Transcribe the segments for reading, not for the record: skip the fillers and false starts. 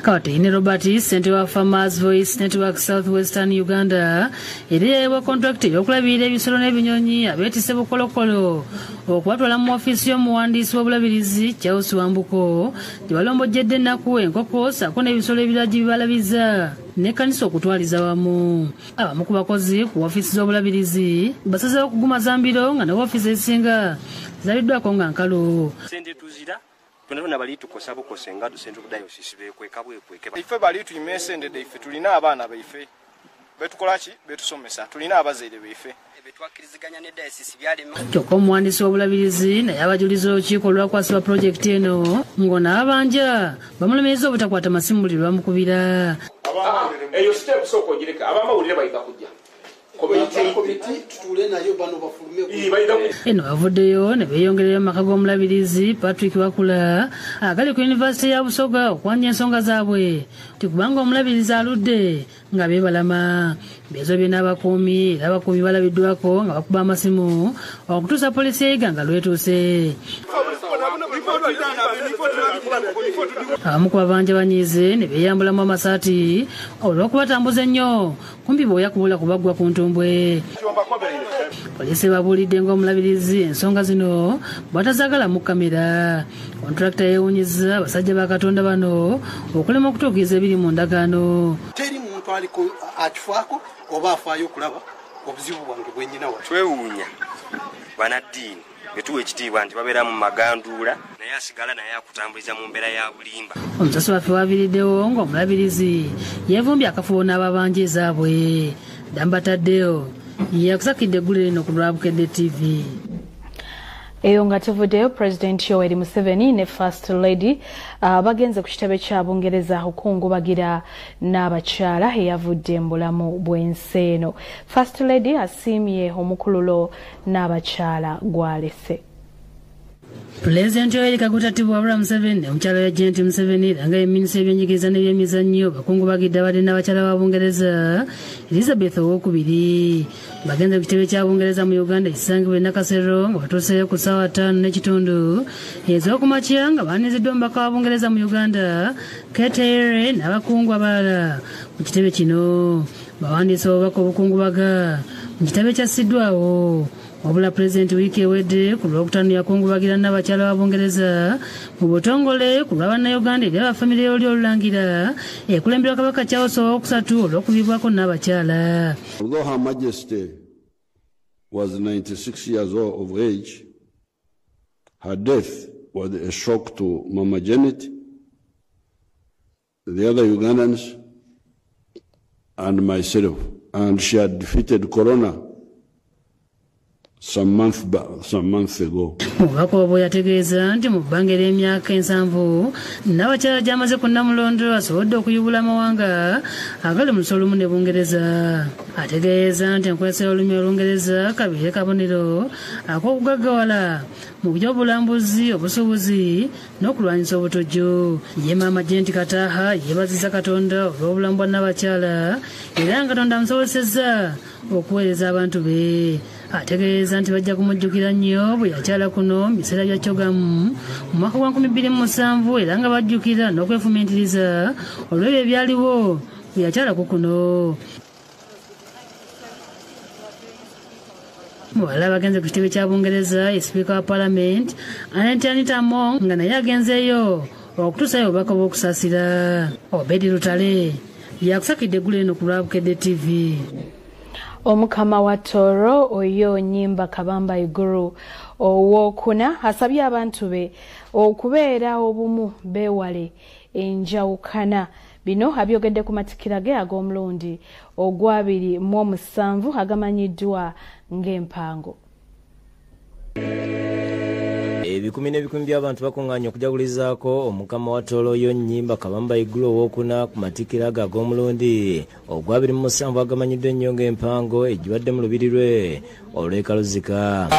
Kawatini Robert, Centre of Farmers Voice Network Southwestern Uganda, eri contract y'okulabirira ebisolo n'ebinyonyi abeetisse bukolokolo okubatwala mu ofiisi y'omuwandiisi w'obulabirizi Giles Wambuko gye balombojjedde ennaku enkoko ssaako n'ebisolo ebirala gye bibalabiza n'ekkanisa okutwaliza wamu. Abamu ku bakozi ku ofiisi z'obulabirizi basazeewo okuguma Zambiro nga ne ofiisi ezisinga zirabiddwako nga nkalu. Tunafuna bali tukosa bukose nga dusente ku diocese bekwekabwekweke ife bali tuyimesende ife tulina abaana baife betukolaki betusomesa tulina abazaire baife betwakiriziganya ne diocese byalema kyokka omuwandiisi w'obulabirizi naye abajuliza olukiiko olwakwasibwa pulojekiti eno ng'onaabanja bamulemereza obutakwata masimu buli lwamukubira. Eyo step soko gireka abamawulire bayita kujja eno bavuddeyo ne beeyongerera amaka g'omulabirizi Patrick Wakula agali ku yunivasite ya Busoga okwanja ensonga zaabwe nti kubanga omulabirizi aludde nga beebalama beezobye n'abakuumi era abakuumi balabiddwako nga bakuba amasimu okutuusa poliisi eyiga nga lwetuuse. Abamu ku babanja banyiize ne beeyambulamu amasaati olw'okubatambuza ennyo kumpi bw'oya kubula kubaggwa ku ntumbwe. Poliisi babuulidde ng'omulabirizi ensonga zino bw'atazaagala mu kamera. Kontulakita yeewunyizza abasajja ba Katonda bano okulema okutuukiriza ebiri mu ndagaano. Teri muntu aliko akifaako oba afaayo okulaba obuzibu bwange bwennyina wa. Twewuunya banaddiini betuwa ekitiibwa nti babeera mu maganduula naye asigala naye akutambuliza mu mbeera ya bulimba. Omusasi waffe waviriddewo ng'omulabirizi yeevumbye akafubo n'ababanja ezaabwe. Dambataddeyo yakusakidde eggulu lino ku Lwabukadde TV. Eyo nga tevuddeyo pulezidenti Yoweri Museveni ne First Lady bagenze ku kitebe kya Bungereza okukungubagira n'abakyala eyavudde mu bulamu bw'ensi eno. First Lady asiimye omukululo n'abakyala gwalese. Pulezidenti Yoweri Kaguta Museveni omukyala wa Agenti Museveni era nga minisita y'ebyenjigiriza n'ebyemizannyo bakungubagidde abadde n'abakyala ba Bungereza Elizabeth II bagenze ku kitebe kya Bungereza mu Uganda ekisangibwa e Nakasero nga batuuseyo ku ssaawa 5:30 ez'okumakya nga baaniziddwa omubaka wa Bungereza mu Uganda Ketere n'abakungu abalala. Mu kitebe kino bawandiise obubaka obukungubaga mu kitebe kyassiddwawo wabula pulezidenti wiiki ewedde ku Lwokutaano yakungubagira n'abakyala ba Bungereza mu butongole ku lwa bannayuganda eri abafamire y'oli olulangira ekulemberwa Kabaka Charles II olw'okubibwako n'abakyala. Although Her Majesty was 96 years of age, her death was a shock to Mama Janet, the other Ugandans, and myself. And she had defeated Corona some months ago. Mubaka obwo yategeeza nti mu bbanga ery'emyaka 7 n'abakyala gy'amaze ku Namulondo asobodde okuyubula amawanga agali mu lusolo lumu ne Bungereza. Ategeeza nti enkozesa y'olulimi Olungereza kabeere kabonero ak'okugaggawala mu by'obulambuzi, obusuubuzi n'okulwanyisa obutojjo. Ye Maama Jenti Kataha yeebazizza Katonda olw'obulamu bwa n'abakyala era nga Katonda amusobozesezza okuweereza abantu be. Ategeeza nti bajja kumujjukira nnyo bwe yakyala kuno mu biseera bya Kyogamu mu mwaka gwa 2007 era nga bajjukira n'okwefumiitiriza olw'ebyo ebyaliwo bwe yakyala ku kuno. Muwala bagenze ku kitebe kya Bungereza Speaker wa Parliament Anita Among nga naye agenzeeyo okutuusayo obubaka bw'okusaasira. Obedi Lutale yakusakidde eggulu eno ku Lwabukadde TV. Omukama wa Tooro oyo nnyimba Kabamba Iguru owookuna asabye abantu be okubeera obumu beewale enjawukana. Bino abyogedde ku matikira ge ag'omulundi ogw'27 agamanyiddwa ng'empango. Ebikumi n'ebikumi by'abantu bakungaanya okujagulizaako omukama wa Tooro oyo nnyimba Kabamba Igulu owookuna ku matikira ge ag'omulundi ogw'27 agamanyiddwa ennyo ng'empango egibadde mu lubiri lwe olw'ekaluzika.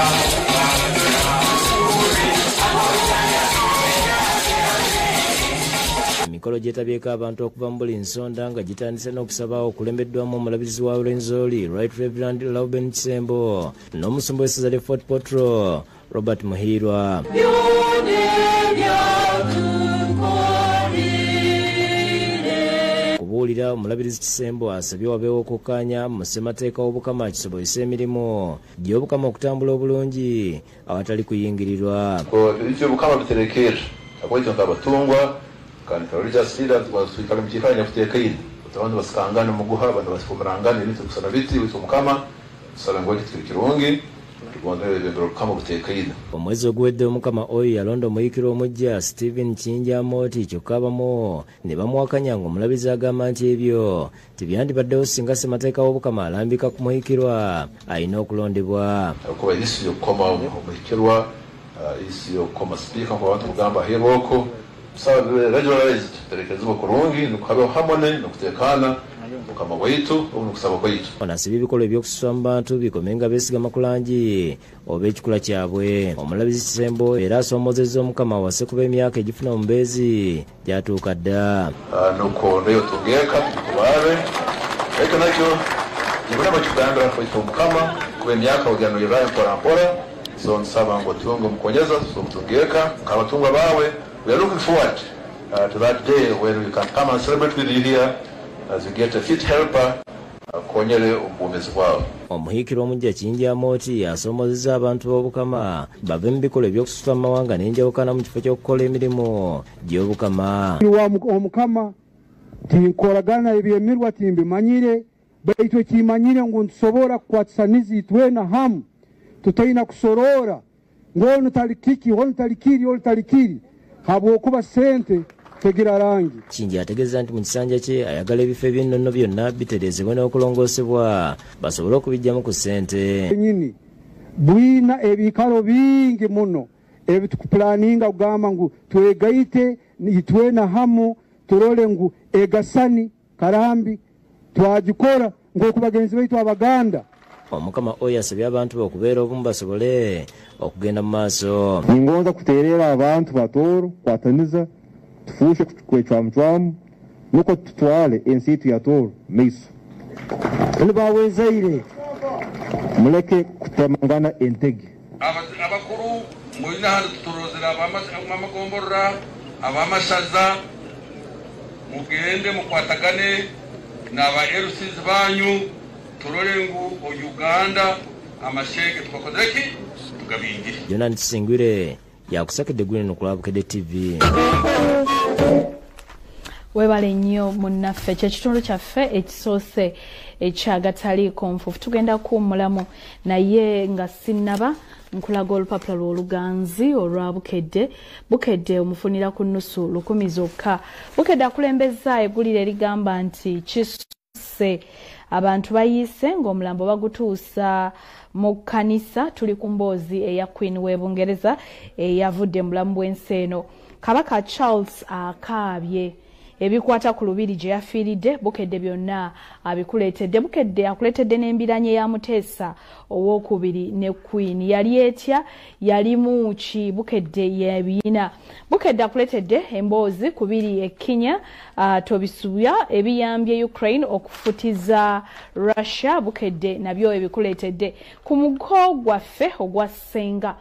Emikolo gyetabyeko abantu okuva mu buli nsonda nga gitandise n'okusaba okulembeddwamu omulabirizi wa Lwenzoli Right Reverend Omulabirizi Kisembo n'omusumba w'essaza lya Fort Portal Robert Muhirwa. Akulira Omulabirizi Kisembo asabye wabeewo okukkaanya mu ssemateeka w'obukama kisobozese emirimu gy'obukama okutambula obulungi awatali kuyingirirwa. Ebyo obukama biterekera akwete nk'abatungwa kandi religious leaders baswikala mu kikanya kuteekaine abantu basikangana mu guha abantu basifumirangana ebintu kusana biti witwa omukama tusala ngo ekitiri kirungi omwezi oguwedde omukama oyo yalonda omuyikiro omujja Stephen Kinjamoti kyokka abamu ne bamuwakanya ng'omulabizi agamba nti ebyo tebyandibaddewo singa ssemateeka w'obukama alambika ku muyikirwa alina okulondebwa. kuba isi yokukoma omuyikirwa isi yokukoma sipiika abantu kugamba aheebwoko regularized terekezebwa kurungi nikuhabeho hamone nokuteekaana mukama waitu omukusaba kwaitu. Onasibye ebikolwa ebyokususa mu bantu bikomenga beesigama ku langi oba ekikula kyabwe. Omulabirizi Kisembo era asoomozezza omukama awase kuba emyaka egifuna omubeezi gyatuuka dda. Nuko neyo tugeeka tukubaale ekyo nakyo nibona bakigambira kwaitu omukama kuba emyaka ogano yerayo mpolampola so nsaba ngu otunge omukonyeza so mutugeeka nk'abatungwa baawe. We are looking forward to that day when we can come and celebrate with you here as you get a fit helper konyere obuwomezi bwawe. Omuhiikiro omujja Kinjamoti asoomozezza abantu b'obukama bave mu bikolwa eby'okususa mu mawanga n'enjawukana mu kifo ky'okukola emirimu gy'obukama. Omukama tinkolagana ebyemirwa timbimanyire baitu ekimanyire ngu ntusobora kukwatisa itwena hamu tutaina kusorora ng'onu talikiki onu talikiri onu talikiri habwokuba ssente tegira rangi. Kingi ategeeza nti mu kisanja kye ayagala ebifo eby'ennono byonna bitereezebwe n'okulongoosebwa basobole okubijjamu ku ssente. Nyini bwina ebikalo bingi muno ebitukupulaninga kugamba ngu twegaite itwena hamu turole ngu egasani karambi twagikora ng'oku bagenzi baitu Abaganda. Omukama oyo asabye abantu be okubeera obumu basobole okugenda mu maaso. Ningonza kuteerera abantu ba Tooro kwataniza tufuushe kwecwamucwamu nuko tutwale ensi yitu ya Tooro maiso. Oni bawezaire muleke kutemangana entege. Abakuru mulina hano tutorozera abamagomborora abamasaza mugende mukwatagane n'aba LCs banyu turore ngu Uganda amashege tukakozeki tukabingire. Jonathan Singwire yakusakidde Gwino ku Lwabukedde TV. Webale nnyo munnaffe kyekitundu kyaffe ekisoose ekyagataliiko nfuufu tugenda kuwummulamu naye nga sinnaba nkulaga olupapula lw'oluganzi olwa Bukedde omufunira ku nnusu 10 zokka. Bukedde akulembeza eggulire erigamba nti kisusse abantu bayiise ng'omulambo bagutuusa mu kkanisa. Tuli ku mboozi eya Queen w'e Bungereza eyavudde mu bulamu bw'ensi eno. Kabaka Charles akaabye ebikwata ku lubiri gye yafiiridde. Bukedde byonna abikuleetedde. Bukedde akuleetedde n'embiranye ya Muteesa owookubiri ne Queen. Yali etya yalimu ki? Bukedde yebiina. Bukedde akuleetedde emboozi kubiri ekkinya tobisuubya ebiyambye Ukraine okufutiza Russia. Bukedde nabyo ebikuleetedde. Ku muko gwaffe ogwa Ssenga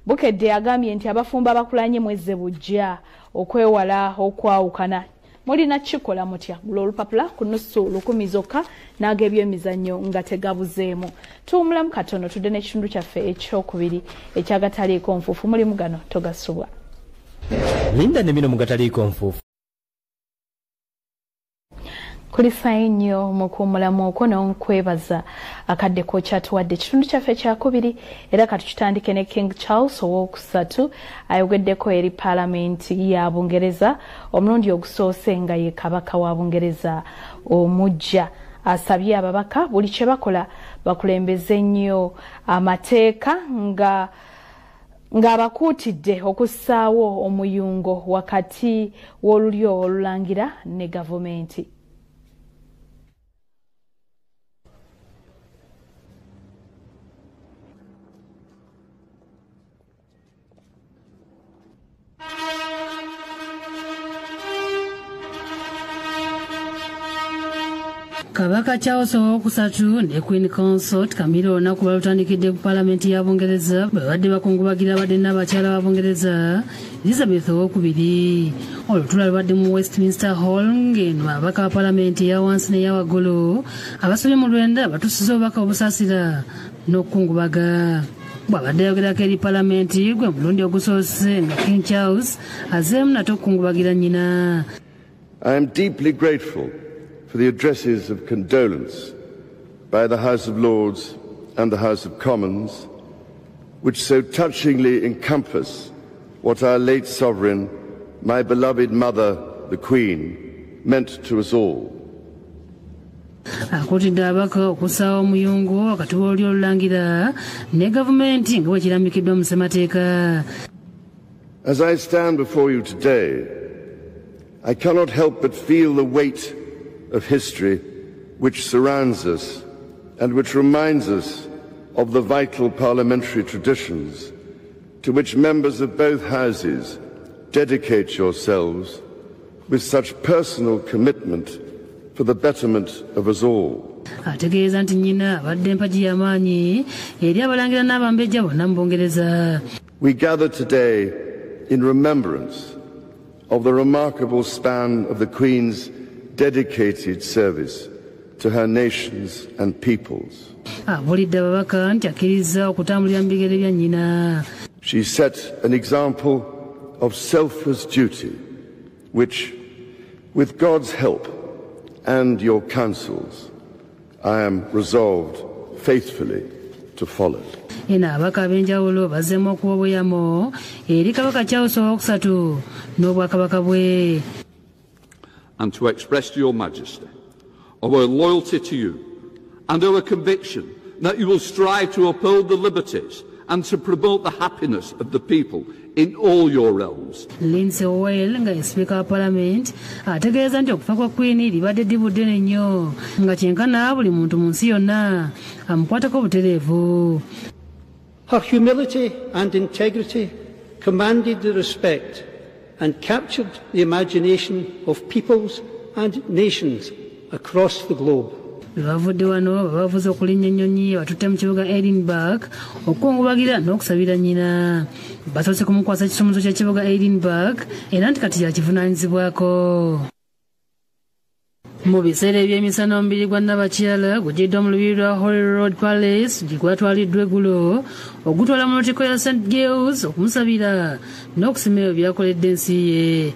Bukedde agambye nti abafumba bakulanye mweze bujja okwewala okwawukana. Mulina kikola mutya? Gula olupapula ku nnusu 10 zokka n'ag'ebyemizannyo nga tegabuzeemu. Tuwummulamu katono tudde n'ekitundu kyaffe ekyokubiri ekyagataliiko nfuufu. Mulimu gano togasubwa. Linda ne bino mu gataliiko nfuufu. Kulisayo nnyo mu kuwummulamu okwo n'okwebaza akadde k'okyatuwadde ekitundu kyaffe ekyakubiri era katukitandike ne King Charles III ayogeddeko eri Paalamenti ya Bungereza omulundi ogusoose nga ye kabaka wa Bungereza omujja. Asabye ababaka buli kye bakola bakulembeze nnyo amateeka ng'abakuutidde okussaawo omuyungo wakati w'olulyo olulangira ne gavumenti. Kabaka Charles owokusatu ne Queen Consort Camilla olunaku balutandikidde ku Paalamenti ya Bungereza bwe badde bakungubagira abadde n'abakyala ba Bungereza Elizabeth owookubiri. Olutula lubadde mu Westminster Hall ng'eno ababaka ba Paalamenti eya wansi n'eya waggulu abasobye mu lwenda batuusiza obubaka obusaasira n'okukungubaga. Bw'abadde ayogerako eri Paalamenti gwe mulundi ogusoose nga King Charles azeemu nate okukungubagira nnyina. I am deeply grateful for the addresses of condolence by the House of Lords and the House of Commons, which so touchingly encompass what our late sovereign, my beloved mother, the Queen, meant to us all. Akuutidde ababaka okussaawo omuyungo wakati w'oli olulangira ne gavumenti nga bwe kiramikiddwa mu ssemateeka. As I stand before you today, I cannot help but feel the weight of history which surrounds us and which reminds us of the vital parliamentary traditions to which members of both houses dedicate yourselves with such personal commitment for the betterment of us all. Ategeeza nti nnyina abadde mpagi y'amaanyi eri abalangira n'abambejja bonna mu Bungereza. We gather today in remembrance of the remarkable span of the Queen's dedicated service to her nations and peoples. Abulidde ababaka nti akkiriza okutambulira mu bigere bya nnyina. She set an example of selfless duty which, with God's help and your counsels, I am resolved faithfully to follow. Ena ababaka ab'enjawulo bazzeemu okuwa obweyamo eri Kabaka Charles owokusatu n'obwakabaka bwe. And to express to your Majesty our loyalty to you and our conviction that you will strive to uphold the liberties and to promote the happiness of the people in all your realms. Lindsay Owell nga ye Speaker wa Parliament ategeeza nti okufa kwa Queen libadde ddibu ddene nnyo nga kyenkana buli muntu mu nsi yonna amukwatako butereevu. Her humility and integrity commanded the respect and captured the imagination of peoples and nations across the globe. Bavudde wano bavuze okulinnya ennyonyi batutte mu kibuga Edinburgh okukungubagira n'okusabira nnyina. Basoose kumukwasa ekisumuluzo ky'ekibuga Edinburgh era nti kati yakivunaanyizibwako. Mu biseera eby'emisana omubiri gwa Nnabakyala gugiddwa mu lubiri lwa Holy Road Palace gye gwatwaliddwa eggulo ogutwala mu lutikko ya St. Giles okumusabira n'okusima ebyo byakoledde ensi ye.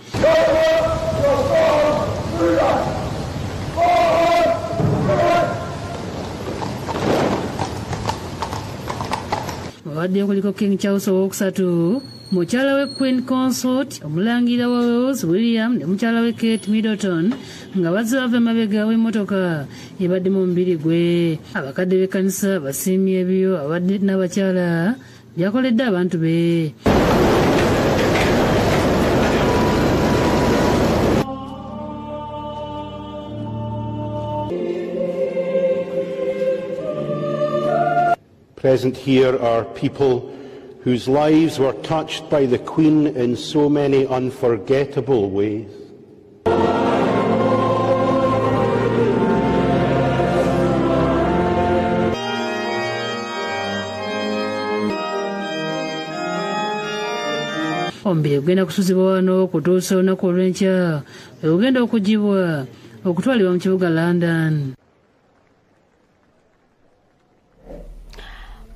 Babadde kuliko King Charles owokusatu, mukyala we Queen Consort, omulangira wa Wales William ne mukyala we Kate Middleton nga bazze bava emabega w'emmotoka ebadde mu mubiri gwe. Abakadde b'ekkanisa basiimye ebyo abadde n'abakyala byakoledde abantu be. Present here are people whose lives were touched by the Queen in so many unforgettable ways. Omubiri gugenda kusuzibwa wano okutuusa olunaku olw'enkya we gugenda okugibwa okutwalibwa mu kibuga London.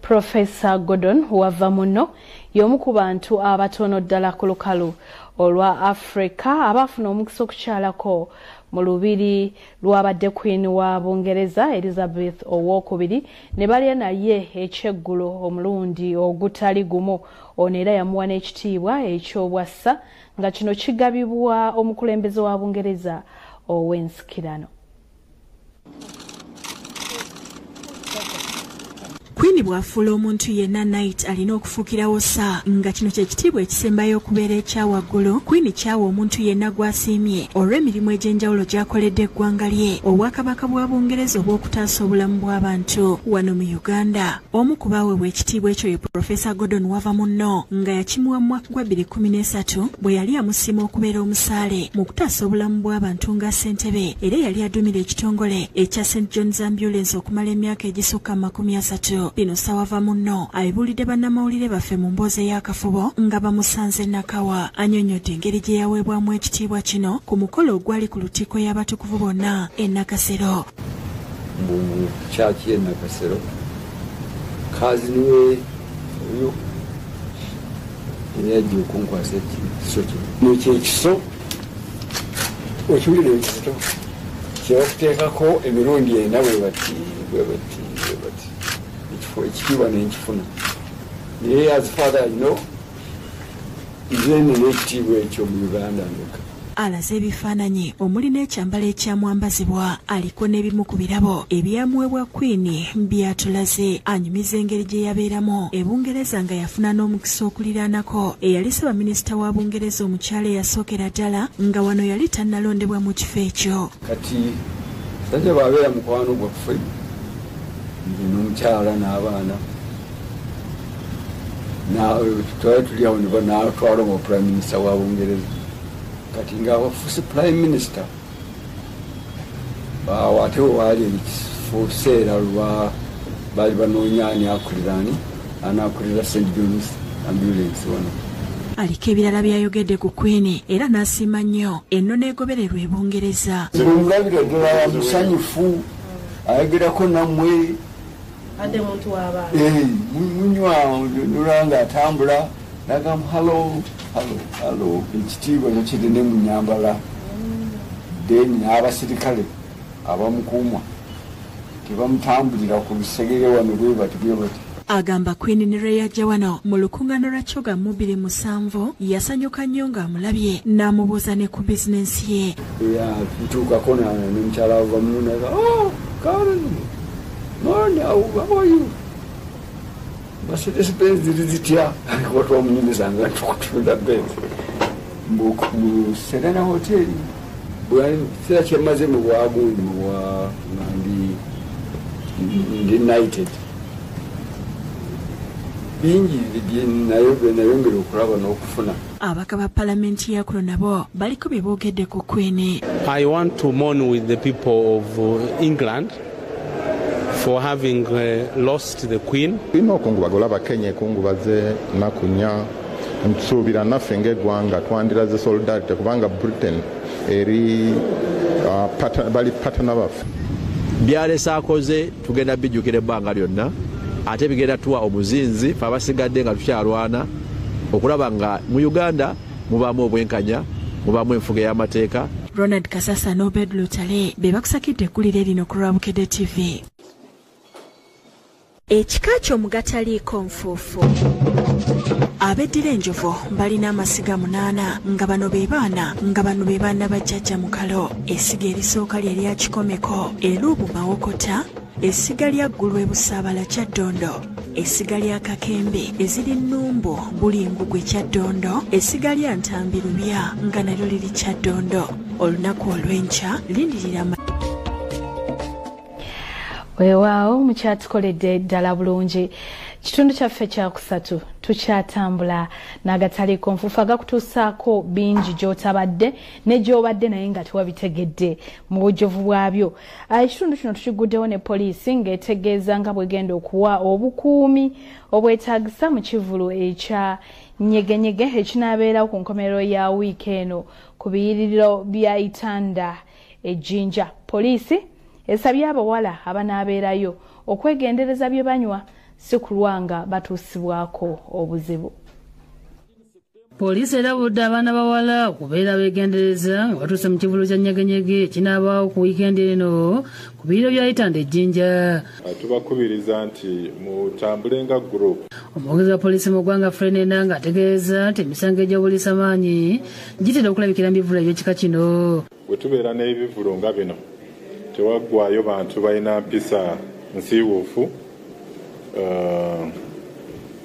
Professor Gordon Wavamunno y'omu ku bantu abatono ddala ku lukalu olwa Africa abafuna omukisa okukyalako mu lubiri lwabadde Queen wa Bungereza Elizabeth owookubiri ne balya naye ekyeggulo omulundi ogutali gumu. Ono era yamuwa n'ekitiibwa eky'obwassa nga kino kigabibwa omukulembeze wa Bungereza ow'ensikirano. Kwiini bw'afuula omuntu yenna Knight alina okufuukirawo ssa nga kino kye kitiibwa ekisembayo okubeera ekyawaggulu. Kwiini kyawa omuntu yenna gw'asiimye olw'emirimu egy'enjawulo gy'akoledde eggwanga lye, Obwakabaka bwa Bungereza obw'okutaasa obulamu bw'abantu wano mu Uganda. Omu ku baaweebwa ekitiibwa ekyo ye Profesa Gordon Wavamunno nga yakimuwa mu mwaka gwa 2013 bwe yali amusiima okubeera omusaale mu kutaasa obulamu bw'abantu nga ssentebe, era yali adumira ekitongole ekya St John's Ambulance okumala emyaka egisukka 30. Bino Wavamunno abibuulidde bannamawulire baffe mu mboozi ey'akafubo nga bamusanze Nakawa. Annyonnyodde engeri gye yaweebwamu ekitiibwa kino ku mukolo ogwali ku lutikko y'abatukuvu bonna e Nakasero. Mu kyaki y'e Nakasero kazini we oyo yajja okunkwasa ekiso kino ekyekiso okiwulira ekiso kyebakuteekako emirundi ena bwe bati ekitiibwa nenkifuna naye as father nze nina ekitiibwa ekyo mu Uganda ndeka. Alaze ebifaananyi omuli n'ekyambalo ekyamwambazibwa aliko n'ebimu ku birabo ebyamuweebwa Kwiini byatulaze. Anyumiza engeri gye yabeeramu e Bungereza nga yafuna n'omukisa okuliraanako eyali Ssaabaminisita wa Bungereza omukyala eyasookera ddala nga wano yali tannalondebwa mu kifo ekyo. Kati sajja bw'abeera mukwano gwaffe n'omukyala n'abaana twali tuli awo n'atwala mu Prime Minister wa Bungereza. Kati nga wafuuse Prime Minister ate waali ekiseera lwa baali banoonya ani anaakulira St John's Ambulance wano. Aliko ebirala byayogedde ku Kwiini era n'asiima nnyo ennono egobererwa e Bungereza. Omulabira ddala musanyufu ayogerako nammwe ate muntu w'abaana munywa nolanga atambula nagamba halo ekitiibwa nekirine mu nnyambala then n'abasirikale abamukuuma tebamutambulira ku bisegere wano bwe bati. Agamba Kwiini ne lwe yajja wano mu lukuŋŋaano lwa Kyoga mu 2007 yasanyuka nnyo ng'amulabye n'amubuuza ne ku bizinensi ye. Ntuukako n'omukyala Wavamunno naga Karen, morning, how are you? Mercedes Benz ziri zitya ariko twamunyumiza nga tukutunda Benz mu Serena Hotel bw'kiseera kyemaze mu bwagundi ndi United bingi nayongera okulaba n'okufuna. Abaka ba Palamenti ya kuno nabo baliko bye boogedde ku Kwiini. I want to mourn with the people of England for having lost the Queen. Okungubagula Abakenya ekungubaze nakunya nsuubira naffe ng'eggwanga twandiraze solidarity kubanga Britain eri bali patana baffe. Byalese akoze tugenda bijjukira ebbanga lyonna ate bigenda tuwa omuzinzi fe abasigadde nga tukyalwana okulaba nga mu Uganda mubaamu obwenkanya mubaamu enfuga y'amateeka. Ronald Kasasa n'Obed Lutale be bakusakidde eggulire lino ku Lwabukedde TV. Ekika ky'omugataliiko nfuufu. Abeddira enjovu balina amasiga 8 nga bano be baana bajjajja mu kalo. Essiga erisooka lye lya Kikomeko eruubu Mawokota, essiga lya Ggulu e Busaabala Kyaddondo, essiga lya Kakembe eziri Nnumbu Bulingugwe Kyaddondo, essiga lya Ntambirubya nga nalyo liri Kyaddondo. Olunaku olw'enkya lindirira weewaawo mukyatukoledde ddala bulungi. Kitundu kyaffe kyakusatu tukyatambula n'agataliiko nfuufu agakutuusaako bingi gy'otabadde ne gy'obadde naye nga tewabitegedde mu bujjuvu bwabyo. Ekitundu kino tukiguddewo ne poliisi ng'etegeeza nga bwegenda okuwa obukuumi obwetaagisa mu kivulu ekya nyegenyege ekinaabeerawo ku nkomerero ya wiiki eno ku biyiriro bya Itanda ejjinja. Poliisi esabye abawala abanaabeerayo okwegendereza bye banywa si kulwanga batuusibwako obuzibu. Poliisi erabudde abaana bawala okubeera beegendereza nga batuuse mu kivulu kya nyegenyege ekinaabaawo ku wiikendi eno ku biyiro bya Itanda ejjinja. Tubakubiriza nti mutambule nga group. Omwogezi wa poliisi mu ggwanga Frenena ng'ategeeza nti emisango egy'obuliisa maanyi gitera okulabikira mu bivulu eby'ekika kino. Bwe tubeera n'ebivulu nga bino tewaggwayo bantu balina mpisa nsiiwuufu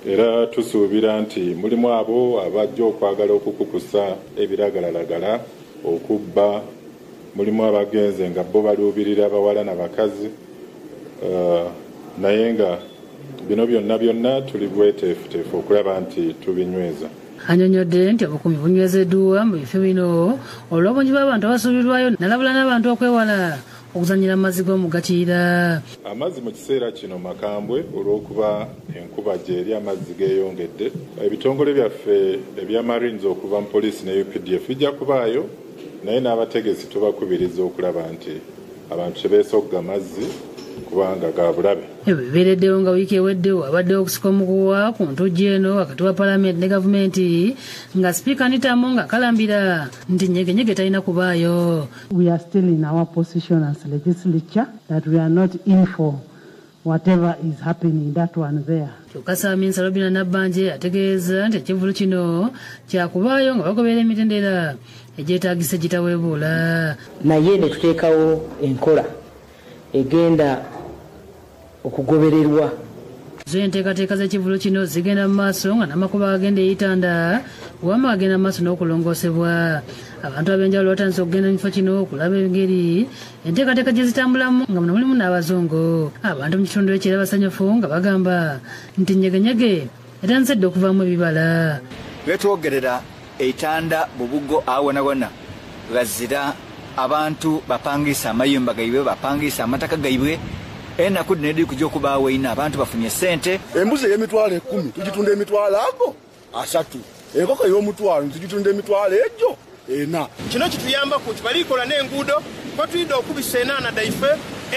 era tusuubira nti mulimu abo abajja okwagala okukukusa ebiragalalagala okubba, mulimu abagenze nga bo baluubirira abawala n'abakazi, naye nga bino byonna tuli bweteefuteefu okulaba nti tubinyweza. Annyonnyodde nti obukuumi bunywezeddwa mu bifo bino olw'obungi bw'abantu abasuubirwayo, nalabula n'abantu okwewala okuzannyira amazzi g'omugakiira. Amazzi mu kiseera kino makambwe olw'okuba enkuba gy'eri amazzi geeyongedde. Ebitongole byaffe ebya Marines okuva mu poliisi ne UPDF bijja kubaayo, naye n'abategesi tubakubiriza okulaba nti abantu tebeesogga amazzi kubanga ga bulabe. Bibeereddewo nga wiiki eweddewo abaddewo okusika omuguwa ku ntujja eno wakati wa paalamenti ne gavumenti, nga sipiika Nitamu nga akalambira nti nyegenyege talina kubaayo. We are still in our position as legislature that we are not in for whatever is happening that one there. Kyokka Saaminsa Robina Nabbanja ategeeza nti ekivulu kino kyakubaayo nga bagoberera emitendera egyetaagisa gitaweebuula. Naye ne tuteekawo enkola egenda okugobererwa. Enteekateeka z'ekivulu kino zigenda mu maaso nga n'amakubo agenda eyitanda wama agenda mu maaso n'okulongoosebwa. Abantu ab'enjawulo batandise okugenda mu kifo kino okulaba engeri enteekateeka gye zitambulamu nga muno mulimu n'abazungu. Abantu mu kitundu ekyo era basanyufu nga bagamba nti nyegenyege etandise dda okuvaamu ebibala. Betwogerera eitanda bubugo awonawona gazira abantu bapangisa amayumba gaibwe, bapangisa amataka gaibwe, enaku dinedi kujja okubaawo ina abantu bafunye ssente. Embuzi ey'emitwalo 10 tugitunda emitwalo ago 3, enkoko ey'omutwalo tugitunda emitwalo egyo 4. Kino kituyamba ku kibalikola n'enguudo ko tuyinza okubisa enaana daife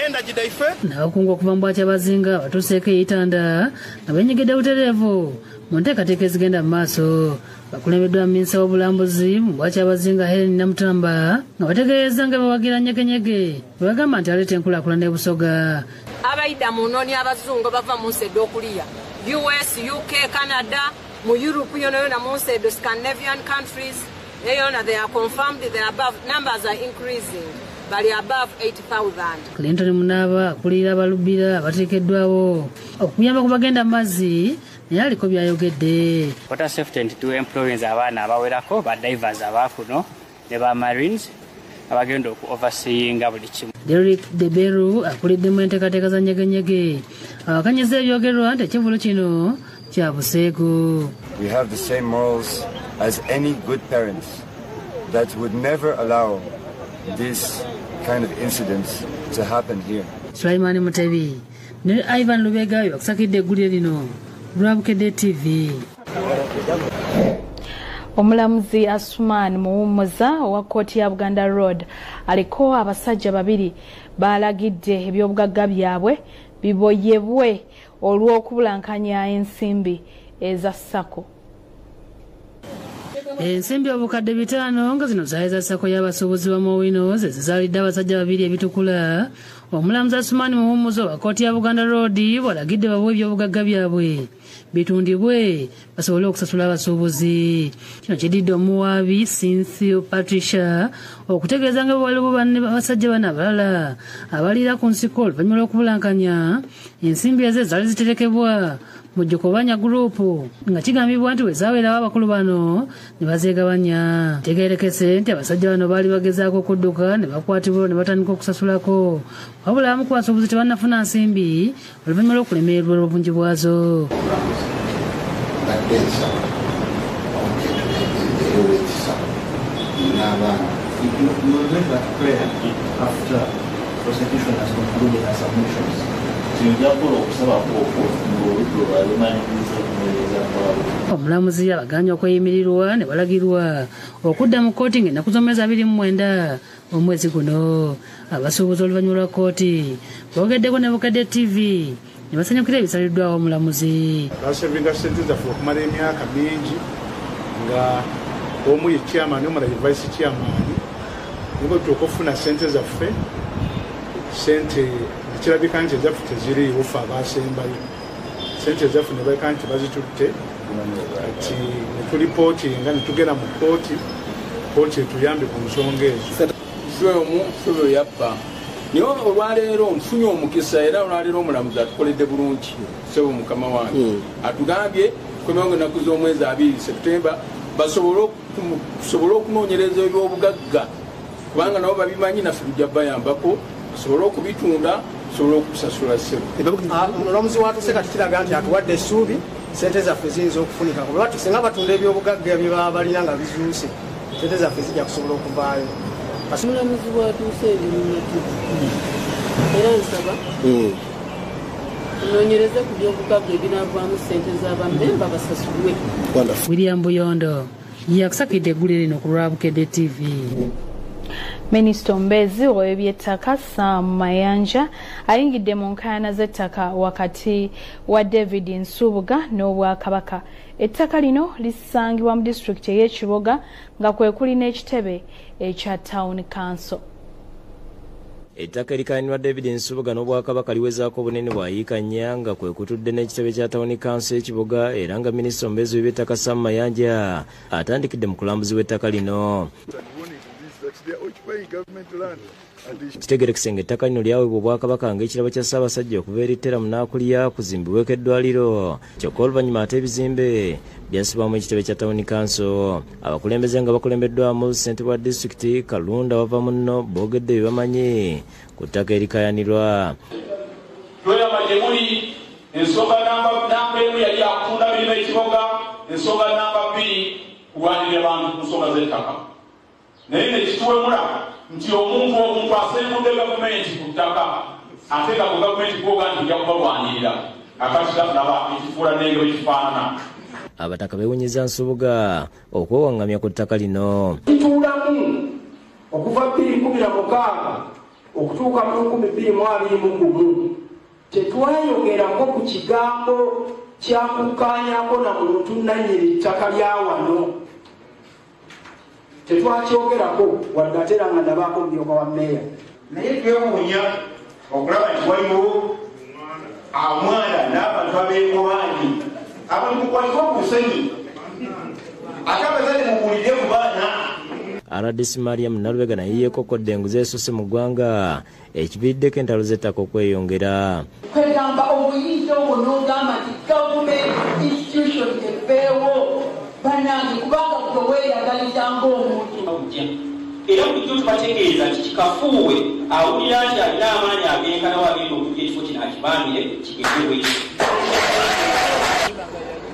endagi daife. N'abakungu okuva mu Bwakyabazinga batuuseeko eyitanda nga benyigidde butereevu mu nteekateeka ezigenda mu maaso. Bakulembeddwa minisita w'obulambuzi mu Bwakyabazinga Helen Namutamba nga bategeeza nga bawagira nyegenyege bwe bagamba nti aleeta enkulaakulana ebusoga. Abayida mu nnooni abazungu bava mu nsi ed'okuliya US, UK, Canada, mu Europe yona mu nsi edo Scandinavian countries yona they are confirmed the above numbers are increasing bali above 80,000. Clinton Munaba akulira abalubira abateekeddwawo okuyamba ku bagenda mazzi naye aliko byayogedde. Water safety and to employees abaana abawerako ba divers abakuno ne ba Marines abagenda oku overseeing buli kimu. Derek Deberu akuliddemu enteekateeka za nyegenyege akanyiza ebyogerwa nti ekivulu kino kya buseego. We have the same morals as any good parents that would never allow this kind of incidents to happen here. Sulaiman Mutebi ne Ivan Lubega yakusakidde eggulire lino Bukadde TV. Omulamuzi Asuman Muwummuza wa kkooti ya Buganda Road aliko abasajja babiri balagidde ebyobugagga byabwe biboyebwe olw'okubulankanya ensimbi eza SACCO. Ensimbi obukadde 5 nga zino zaali za SACCO y'abasuubuzi b'Amawino ze zizaalidde abasajja babiri ebitukula. Omulamuzi Asuman Muwummuza wa kkooti ya Buganda Road bw'alagidde bawe ebyobugagga byabwe bitundibwe basobole okusasula abasuubuzi. Kino kididde omuwaabi Cynthia Patricia okutegeeza nga waliwo basajja bana abalala abalira ku nsiko oluvannyuma lw'okubulankanya ensimbi ezo zaali ziterekebwa mu Okukungubanya Group nga kigambibwa nti we zaawerawo abakulu bano ne bazeegabanya. Tegeerekese nti abasajja bano baali bagezaako okudduka ne bakwatibwa ne batandika okusasulako wabula abamu ku basuubuzi tebannafuna nsimbi oluvannyuma lw'okulemererwa obungi bwazo. After prosecution has concluded her submissions, omulamuzi abaganya okweyimirirwa ne balagirwa okudda mu kkooti ng'ennaku z'omwezi 29 omwezi guno. Abasuubuzi oluvannyuma lwa kkooti boogeddeko ne Bukadde TV ne basanyukira ebisaliddwawo omulamuzi. Basevinga ssente zaffe okumala emyaka mingi nga omu ye chairman omulala ye vice chairman nibwo tukufuna ssente zaffe ssente kirabika nti ezaffe teziriiwo ffe abaasembayo ssente ezaffe ne baleka nti bazitutte ati ne tulipootinga ne tugenda mu kkooti etuyambe ku nsonga ezo. Omu sulo yappa niyo olwaleero nfunye omukisa era olwaleero omulamuzi atukoledde bulungi sebo mukama wange atugambye kwemanga ennaku z'omwezi 2 Septemba basobole okunoonyereza ebyobugagga kubanga nabo babimanyi naffe tujja bayambako basobole okubitunda basobole okusasula ssebo. Omulamuzi watuse kati kiraga nti atuwadde essuubi sente zaffe ziyinza okufunika kuba singa batunda ebyobugagga bye baba balina nga bizuuse sente zaffe zijja kusobola okuvaayo. Omulamuzi bwatuuse ebintu era nsaba kunoonyereze ku byobugagga ebinaavaamu sente z'abammemba basasulwe. William Buyondo yakusakidde eggulire lino ku Lwabukadde TV. Minisita Ombezi w'eby'ettaka Sam Mayanja ayingidde mu nkaayana z'ettaka wakati wa David Nsubuga n'Obwakabaka. Ettaka lino lisangibwa mu disitulikiti ey'Ekiboga nga kwe kuli n'ekitebe ekya Town Council. Ettaka erikaanirwa David Nsubuga n'Obwakabaka liwezaako obunene bwayiika 4 nga kwe kutudde n'ekitebe kya Town Council Ekiboga era nga Minisita Ombezi w'eby'ettaka Sam Mayanja atandikidde mu kulambuzi w'ettaka lino. Kitegere kisenge ettaka lino lyaweebwa Obwakabaka ng'ekirabo kya Ssaabasajja okuva eri Tteramu n'akulya kuzimbibweko eddwaliro kyokka oluvannyuma ate ebizimbe byasibwamu ekitebe kya Town Council. Abakulembeze nga bakulembeddwamu ssentebe wa disitulikiti Kalunda Wavamunno boogedde bye bamanyi ku ttaka erikaayanirwa. Tweyama gye muli ensonga namba emu yali yakutunda mirimu Ekiboga, ensonga namba 2 kulwanirira abantu ku nsonga z'ettaka. Naye nekituwemula nti omuntu asembudde gavumenti ku ttaka ate nga ku gavumenti kwoga nti ojja kubalwanirira akati gafunaba ekifuula n'engero ekifaanana. Abataka beewunyiza Nsubuga okwewaŋŋamya ku ttaka lino. Kituulamu okuva 2016 okutuuka mu 2021 tetwayogerako ku kigambo kyakukkaanyako na muntu nannyini ttaka lya wano. Tetwakyogerako wadde ate era nga ndabaako omulyoka wa mmeeya. Naye twewuunya okulaba nti waliwo omwana n'abantu abeeko bangi abantu mukwatibwa ku nsonyi ate abazadde mubuulidde ku baana. RDC Mariam Nalubega naye yeekokkodde enguzi esusse mu ggwanga ekiviiriddeko entalo z'ettaka okweyongera. Kwegamba obuyinza obwo n'ogamba nti gavumenti institution ebeewo banange kubanga bweweeyagaliza ng'omuntu. Era bulijjo tubategeeza nti kikafuuwe awulira nti alina amaanyi agenkana wagenda okujja ekifo kino akibambire kigendebwe.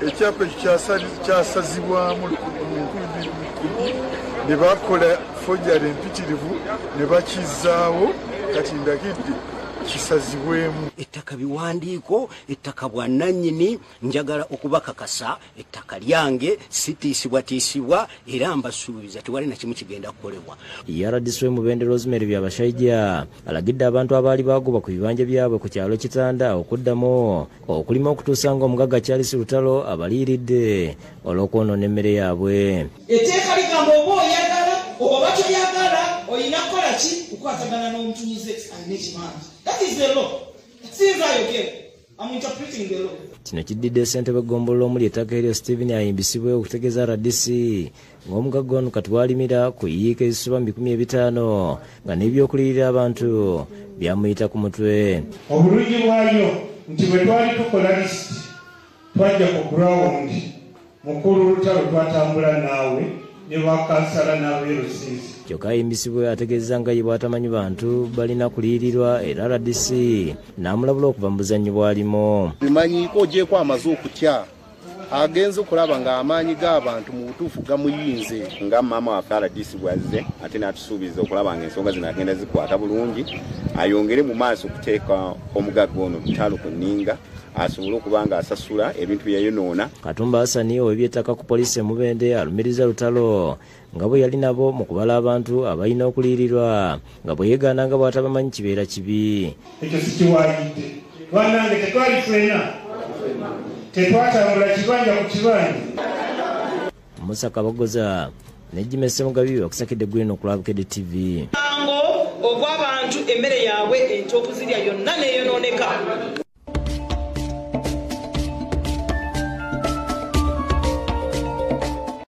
Ekyapa kyasazibwamu ne bakola fojjala empitirivu ne bakizaawo kati ndagidde kisazibwemu. Ettaka biwandiiko, ettaka bwannannyini, njagala okubakakasa ettaka lyange sitiisibwatiisibwa era mbasuubiza tewali na kimu kigenda kukolebwa. RDC Mubende Rosemary Byabashaija alagidde abantu abaali bagoba ku bibanja byabwe ku kyalo Kitanda okuddamu okulima okutuusa ng'omugagga Charles Lutalo abaliiridde olw'okwonoona emmere yaabwe. Etteeka ligamba oba oyagala oba toyagala oyina kukola ki kukwatagana n'omutuuze alina ekibanja. That is the law. Since I okay, I'm interpreting the law. Kino kiddidde ssentebe ggombolola omuli ettaka eryo Stephen ayimbisibwe okutegeeza RDC ng'omugagga ono katwalimira ku yiika ezisuba 500 nga n'ebyokulirira abantu byamuyita ku mutwe. Obulungi bwayo nti bwe twali tukola lisiti twajja ku ground mukulu Lutalo twatambula naawe ne bakansala n'abeerusiizi. Kyokka ayimbisibwe ategeeza nga ye bw'atamanyi bantu balina kuliyirirwa era RDC n'amulabula okuva mu buzannyi bw'alimu. Bimanyiiko ogyeko amaze okutya agenze okulaba ng'amaanyi g'abantu mu butuufu gamuyinze. Nga maama waffe RDC bwazze ate n'atusuubiza okulaba ng'ensonga zino agenda zikwata bulungi ayongere mu maaso okuteeka omugagga ono Lutalo ku nninga asobole okuba nga asasula ebintu byayonoona. Katumba Hasani ow'eby'ettaka ku poliisi Mubende alumiriza Lutalo nga bwe yali nabo mu kubala abantu abalina okuliyirirwa nga bwe yeegaana nga bw'atabamanyi kibeera kibi. Ekyo si kiwaayidde bannange tetwali ffena tetwatambula kibanja ku kibanja. Musa Kabogoza ne Giles Mugabi okusakidde Green ku Lwabukadde TV. Obw'abantu emmere yaabwe ente okuzirya yonna neeyonooneka.